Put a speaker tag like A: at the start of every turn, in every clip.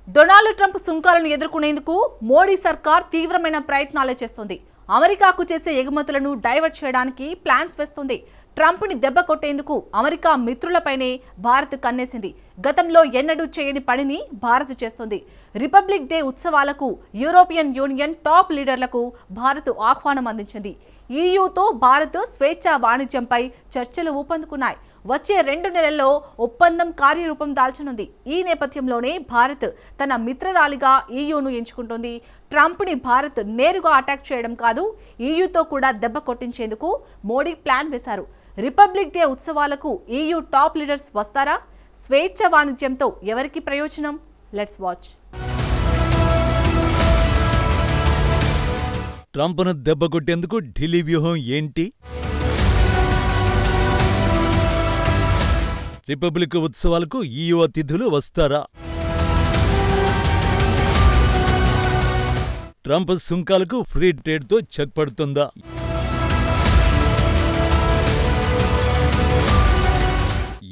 A: Donald Trump సుంకాలను ఎదుర్కొనేందుకు మోడీ సర్కార్ తీవ్రమైన ప్రయత్నాలు చేస్తుంది. అమెరికాకు చేసే ఎగుమతులను డైవర్ట్ చేయడానికి ప్లాన్స్ వేస్తుంది. ట్రంప్ని దెబ్బ కొట్టేందుకు అమెరికా మిత్రులపైనే భారత్ కన్నేసింది. గతంలో ఎన్నడూ చేయని పనిని భారత్ చేస్తుంది. రిపబ్లిక్ డే ఉత్సవాలకు యూరోపియన్ యూనియన్ టాప్ లీడర్లకు భారత్ ఆహ్వానం అందించింది. ఈయూతో భారత్ స్వేచ్ఛా వాణిజ్యంపై చర్చలు ఊపందుకున్నాయి. వచ్చే 2 నెలల్లో ఒప్పందం కార్యరూపం దాల్చనుంది. ఈ నేపథ్యంలోనే భారత్ తన మిత్రరాలిగా ఈయూను ఎంచుకుంటోంది. ట్రంప్ని భారత్ నేరుగా అటాక్ చేయడం కాదు, ఈయూతో కూడా దెబ్బ కొట్టించేందుకు మోడీ ప్లాన్ వేశారు. రిపబ్లిక్ డే ఉత్సవాలకు ఈయూ టాప్ లీడర్స్ వస్తారా? స్వేచ్ఛ వాణిజ్యంతో ఎవరికి ప్రయోజనం? Let's watch.
B: ట్రంప్ను దెబ్బ కొట్టేందుకు ఢిల్లీ వ్యూహం ఏంటి? రిపబ్లిక్ ఉత్సవాలకు ఈయూ అతిథులు వస్తారా? ట్రంప్ సుంకాలకు ఫ్రీ ట్రేడ్తో చెక్ పడుతుందా?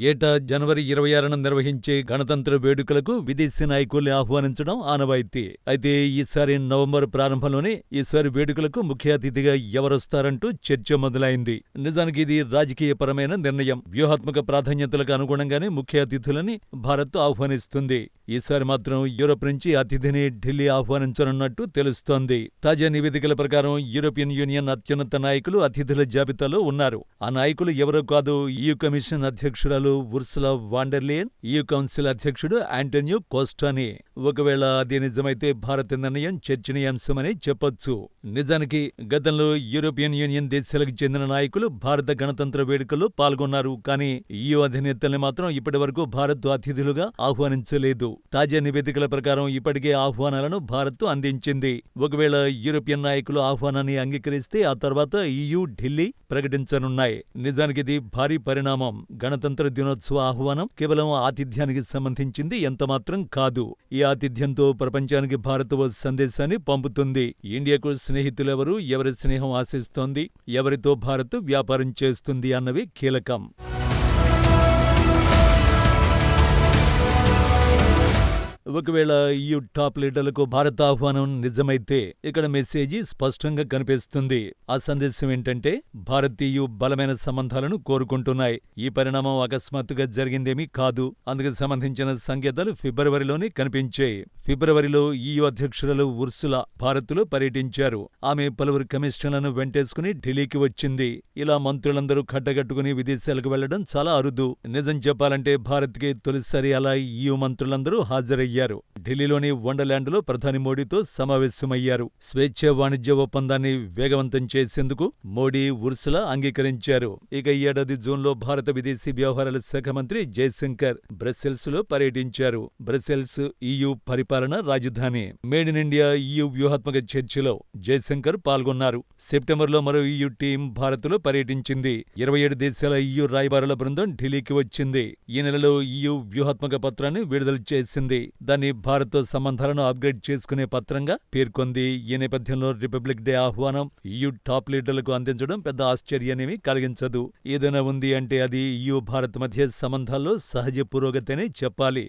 B: ఏటా జనవరి 26న నిర్వహించే గణతంత్ర వేడుకలకు విదేశీ నాయకుల్ని ఆహ్వానించడం ఆనవాయితీ. అయితే ఈసారి నవంబర్ ప్రారంభంలోనే ఈసారి వేడుకలకు ముఖ్య అతిథిగా ఎవరొస్తారంటూ చర్చ మొదలైంది. నిజానికి ఇది రాజకీయపరమైన నిర్ణయం. వ్యూహాత్మక ప్రాధాన్యతలకు అనుగుణంగానే ముఖ్య అతిథులని భారత్ ఆహ్వానిస్తుంది. ఈసారి మాత్రం యూరోప్ నుంచి అతిథిని ఢిల్లీ ఆహ్వానించనున్నట్టు తెలుస్తోంది. తాజా నివేదికల ప్రకారం యూరోపియన్ యూనియన్ అత్యున్నత నాయకులు అతిథుల జాబితాలో ఉన్నారు. ఆ నాయకులు ఎవరో కాదు, ఈయూ కమిషన్ అధ్యక్షురాలు Ursula van der Leyen, EU council అధ్యక్షుడు ఆంటోనియో కోస్టాని. ఒకవేళ అది నిజమైతే భారత నిర్ణయం చర్చనీయాంశమని చెప్పొచ్చు. నిజానికి గతంలో యూరోపియన్ యూనియన్ దేశాలకు చెందిన నాయకులు భారత గణతంత్ర వేడుకల్లో పాల్గొన్నారు. కానీ ఈయూ అధినేతల్ని మాత్రం ఇప్పటివరకు భారత్ అతిథులుగా ఆహ్వానించలేదు. తాజా నివేదికల ప్రకారం ఇప్పటికే ఆహ్వానాలను భారత్ అందించింది. ఒకవేళ యూరోపియన్ నాయకులు ఆహ్వానాన్ని అంగీకరిస్తే ఆ తర్వాత ఈయూ ఢిల్లీ ప్రకటించనున్నాయి. నిజానికి ఇది భారీ పరిణామం. గణతంత్ర దినోత్సవ ఆహ్వానం కేవలం ఆతిథ్యానికి సంబంధించింది ఎంతమాత్రం కాదు. ఈ ఆతిథ్యంతో ప్రపంచానికి భారత్ ఓ సందేశాన్ని పంపుతుంది. ఇండియాకు స్నేహితులెవరు, ఎవరి స్నేహం ఆశిస్తోంది, ఎవరితో భారత్ వ్యాపారం చేస్తుంది అన్నవి కీలకం. ఒకవేళ ఈయూ టాప్ లీడర్లకు భారత ఆహ్వానం నిజమైతే ఇక్కడ మెసేజీ స్పష్టంగా కనిపిస్తుంది. ఆ సందేశం ఏంటంటే భారత్ ఈయూ బలమైన సంబంధాలను కోరుకుంటున్నాయి. ఈ పరిణామం అకస్మాత్తుగా జరిగిందేమీ కాదు. అందుకు సంబంధించిన సంకేతాలు ఫిబ్రవరిలోనే కనిపించాయి. ఫిబ్రవరిలో ఈయూ అధ్యక్షురాలు ఉర్సులా భారత్లో పర్యటించారు. ఆమె పలువురు కమిషనర్లను వెంటేసుకుని ఢిల్లీకి వచ్చింది. ఇలా మంత్రులందరూ కట్టగట్టుకుని విదేశాలకు వెళ్లడం చాలా అరుదు. నిజం చెప్పాలంటే భారత్కి తొలిసారి అలా ఈయూ మంత్రులందరూ హాజరయ్యారు. ఢిల్లీలోని వండర్లాండ్లో ప్రధాని మోడీతో సమావేశమయ్యారు. స్వేచ్ఛ వాణిజ్య ఒప్పందాన్ని వేగవంతం చేసేందుకు మోడీ, ఉర్సులా అంగీకరించారు. ఇక ఈ ఏడాది జూన్లో భారత విదేశీ వ్యవహారాల శాఖ మంత్రి జయశంకర్ బ్రసెల్స్ లో పర్యటించారు. బ్రసెల్స్ ఈయూ పరిపాలన రాజధాని. మేడ్ ఇన్ ఇండియా ఈయూ వ్యూహాత్మక చర్చలో జయశంకర్ పాల్గొన్నారు. సెప్టెంబర్లో మరో ఈయూ టీం భారత్లో పర్యటించింది. 27 దేశాల ఈయూ రాయబారుల బృందం ఢిల్లీకి వచ్చింది. ఈ నెలలో ఈయూ వ్యూహాత్మక పత్రాన్ని విడుదల చేసింది. దాన్ని భారత్తో సంబంధాలను అప్గ్రేడ్ చేసుకునే పత్రంగా పేర్కొంది. ఈ నేపథ్యంలో రిపబ్లిక్ డే ఆహ్వానం ఈయూ టాప్ లీడర్లకు అందించడం పెద్ద ఆశ్చర్యాన్నేమీ కలిగించదు. ఏదైనా ఉంది అంటే అది ఈయూ భారత్ మధ్య సంబంధాల్లో సహజ పురోగతినే చెప్పాలి.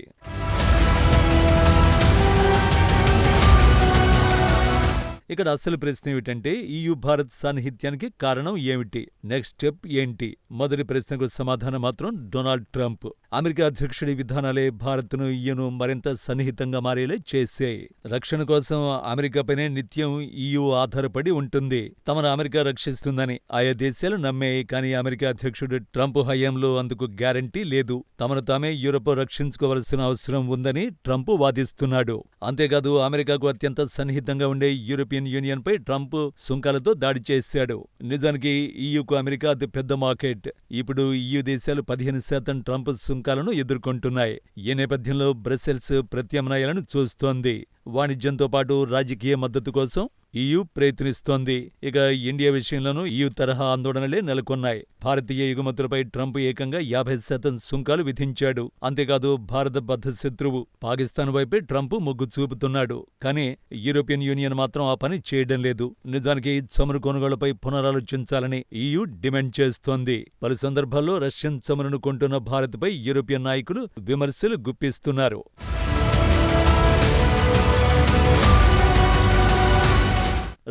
B: ఇక్కడ అసలు ప్రశ్న ఏమిటంటే ఈయూ భారత్ సాన్నిహిత్యానికి కారణం ఏమిటి? నెక్స్ట్ స్టెప్ ఏంటి? మొదటి ప్రశ్నకు సమాధానం మాత్రం డొనాల్డ్ ట్రంప్. అమెరికా అధ్యక్షుడి విధానాలే భారత్ను ఈయూను మరింత సన్నిహితంగా మారేలా చేశాయి. రక్షణ కోసం అమెరికాపైనే నిత్యం ఈయూ ఆధారపడి ఉంటుంది. తమను అమెరికా రక్షిస్తుందని ఆయా దేశాలు నమ్మాయి. కానీ అమెరికా అధ్యక్షుడు ట్రంప్ హయాంలో అందుకు గ్యారంటీ లేదు. తమను తామే యూరోప్ రక్షించుకోవలసిన అవసరం ఉందని ట్రంప్ వాదిస్తున్నాడు. అంతేకాదు అమెరికాకు అత్యంత సన్నిహితంగా ఉండే యూరోపియన్ యూనియన్ పై ట్రంప్ సుంకాలతో దాడి చేశాడు. నిజానికి ఈయూకు అమెరికా అతి పెద్ద మార్కెట్. ఇప్పుడు ఈయూ దేశాలు 15% ట్రంప్ సుంకాలను ఎదుర్కొంటున్నాయి. ఈ నేపథ్యంలో బ్రసెల్స్ ప్రత్యామ్నాయాలను చూస్తోంది. వాణిజ్యంతో పాటు రాజకీయ మద్దతు కోసం ఈయూ ప్రయత్నిస్తోంది. ఇక ఇండియా విషయంలోనూ ఈయూ తరహా ఆందోళనలే నెలకొన్నాయి. భారతీయ ఎగుమతులపై ట్రంప్ ఏకంగా 50% సుంకాలు విధించాడు. అంతేకాదు భారత బద్ధ శత్రువు పాకిస్తాన్ వైపే ట్రంప్ మొగ్గు చూపుతున్నాడు. కానీ యూరోపియన్ యూనియన్ మాత్రం ఆ పని చేయడం లేదు. నిజానికి చమురు కొనుగోళ్లపై పునరాలోచించాలని ఈయూ డిమాండ్ చేస్తోంది. పలు సందర్భాల్లో రష్యన్ చమురును కొంటున్న భారత్పై యూరోపియన్ నాయకులు విమర్శలు గుప్పిస్తున్నారు.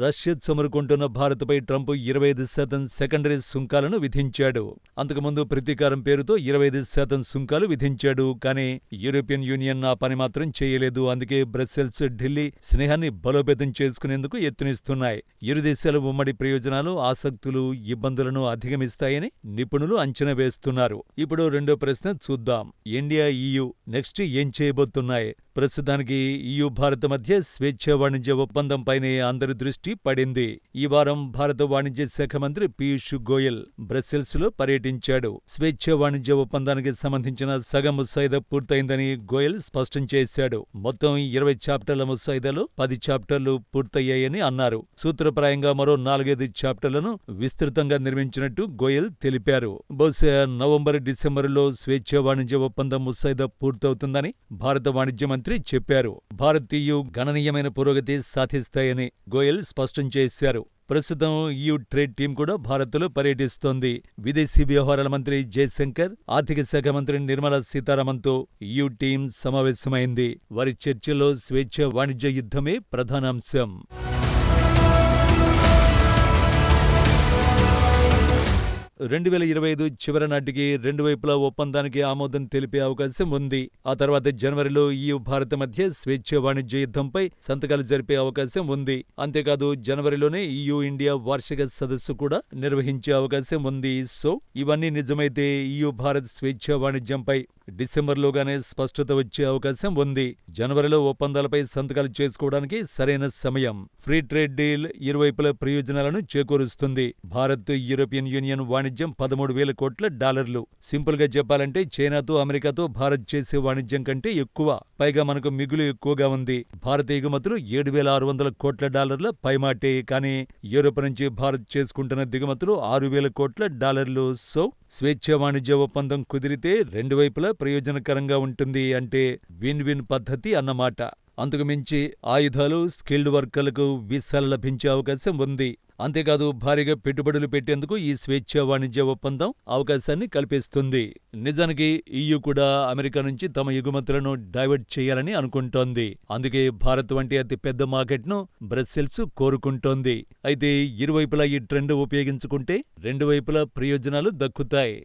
B: రష్యా చమురుకుంటున్న భారత్పై ట్రంప్ 25% సెకండరీ సుంకాలను విధించాడు. అంతకుముందు ప్రతీకారం పేరుతో 25% సుంకాలు విధించాడు. కానీ యూరోపియన్ యూనియన్ ఆ పని మాత్రం చేయలేదు. అందుకే బ్రస్సెల్స్, ఢిల్లీ స్నేహాన్ని బలోపేతం చేసుకునేందుకు యత్నిస్తున్నాయి. ఇరు దేశాల ఉమ్మడి ప్రయోజనాలు, ఆసక్తులు, ఇబ్బందులను అధిగమిస్తాయని నిపుణులు అంచనా వేస్తున్నారు. ఇప్పుడు రెండో ప్రశ్న చూద్దాం. ఇండియా, EU నెక్స్ట్ ఏం చేయబోతున్నాయి? ప్రస్తుతానికి EU భారత్ మధ్య స్వేచ్ఛా వాణిజ్య ఒప్పందంపైనే అందరి దృష్టి పడింది. ఈ వారం భారత వాణిజ్య శాఖ మంత్రి పీయూష్ గోయల్ బ్రస్సెల్స్ లో పర్యటించాడు. స్వేచ్ఛా వాణిజ్య ఒప్పందానికి సంబంధించిన సగం ముసాయిదా పూర్తయిందని గోయల్ స్పష్టం చేశాడు. మొత్తం 20 చాప్టర్ల ముసాయిదాలో 10 చాప్టర్లు పూర్తయ్యాయని అన్నారు. సూత్రప్రాయంగా మరో 4-5 చాప్టర్లను విస్తృతంగా నిర్మించినట్టు గోయల్ తెలిపారు. బహుశా నవంబర్, డిసెంబరులో స్వేచ్ఛా వాణిజ్య ఒప్పందం ముసాయిదా పూర్తవుతుందని భారత వాణిజ్య మంత్రి చెప్పారు. భారత్, EU గణనీయమైన పురోగతి సాధిస్తాయని గోయల్ స్పష్టం చేశారు. ప్రస్తుతం EU ట్రేడ్ టీం కూడా భారత్లో పర్యటిస్తోంది. విదేశీ వ్యవహారాల మంత్రి జయశంకర్, ఆర్థిక శాఖ మంత్రి నిర్మలా సీతారామన్తో EU టీం సమావేశమైంది. వారి చర్చలో స్వేచ్ఛా వాణిజ్య యుద్ధమే ప్రధానాంశం. 2025 చివరి నాటికి రెండు వైపులా ఒప్పందానికి ఆమోదం తెలిపే అవకాశం ఉంది. ఆ తర్వాత జనవరిలో EU భారత్ మధ్య స్వేచ్ఛా వాణిజ్య యుద్ధంపై సంతకాలు జరిపే అవకాశం ఉంది. అంతేకాదు జనవరిలోనే EU ఇండియా వార్షిక సదస్సు కూడా నిర్వహించే అవకాశం ఉంది. సో ఇవన్నీ నిజమైతే EU భారత్ స్వేచ్ఛా వాణిజ్యంపై డిసెంబర్లోగానే స్పష్టత వచ్చే అవకాశం ఉంది. జనవరిలో ఒప్పందాలపై సంతకాలు చేసుకోవడానికి సరైన సమయం. ఫ్రీ ట్రేడ్ డీల్ ఇరువైపుల ప్రయోజనాలను చేకూరుస్తుంది. భారత్, యూరోపియన్ యూనియన్ వాణిజ్యం $13,000 కోట్ల. సింపుల్ గా చెప్పాలంటే చైనాతో, అమెరికాతో భారత్ చేసే వాణిజ్యం కంటే ఎక్కువ. పైగా మనకు మిగులు ఎక్కువగా ఉంది. భారత ఎగుమతులు $7,600 కోట్ల పైమాటే. కానీ యూరోప్ నుంచి భారత్ చేసుకుంటున్న దిగుమతులు $6,000 కోట్ల. సో స్వేచ్ఛా వాణిజ్య ఒప్పందం కుదిరితే రెండు వైపులా ప్రయోజనకరంగా ఉంటుంది. అంటే విన్ విన్ పద్ధతి అన్నమాట. అంతకుమించి ఆయుధాలు, స్కిల్డ్ వర్కర్లకు వీసాలు లభించే అవకాశం ఉంది. అంతేకాదు భారీగా పెట్టుబడులు పెట్టేందుకు ఈ స్వేచ్ఛా వాణిజ్య ఒప్పందం అవకాశాన్ని కల్పిస్తుంది. నిజానికి EU కూడా అమెరికా నుంచి తమ ఎగుమతులను డైవర్ట్ చేయాలని అనుకుంటోంది. అందుకే భారత్ వంటి అతి పెద్ద మార్కెట్ను బ్రస్సెల్స్ కోరుకుంటోంది. అయితే ఇరువైపులా ఈ ట్రెండ్ ఉపయోగించుకుంటే రెండు వైపులా ప్రయోజనాలు దక్కుతాయి.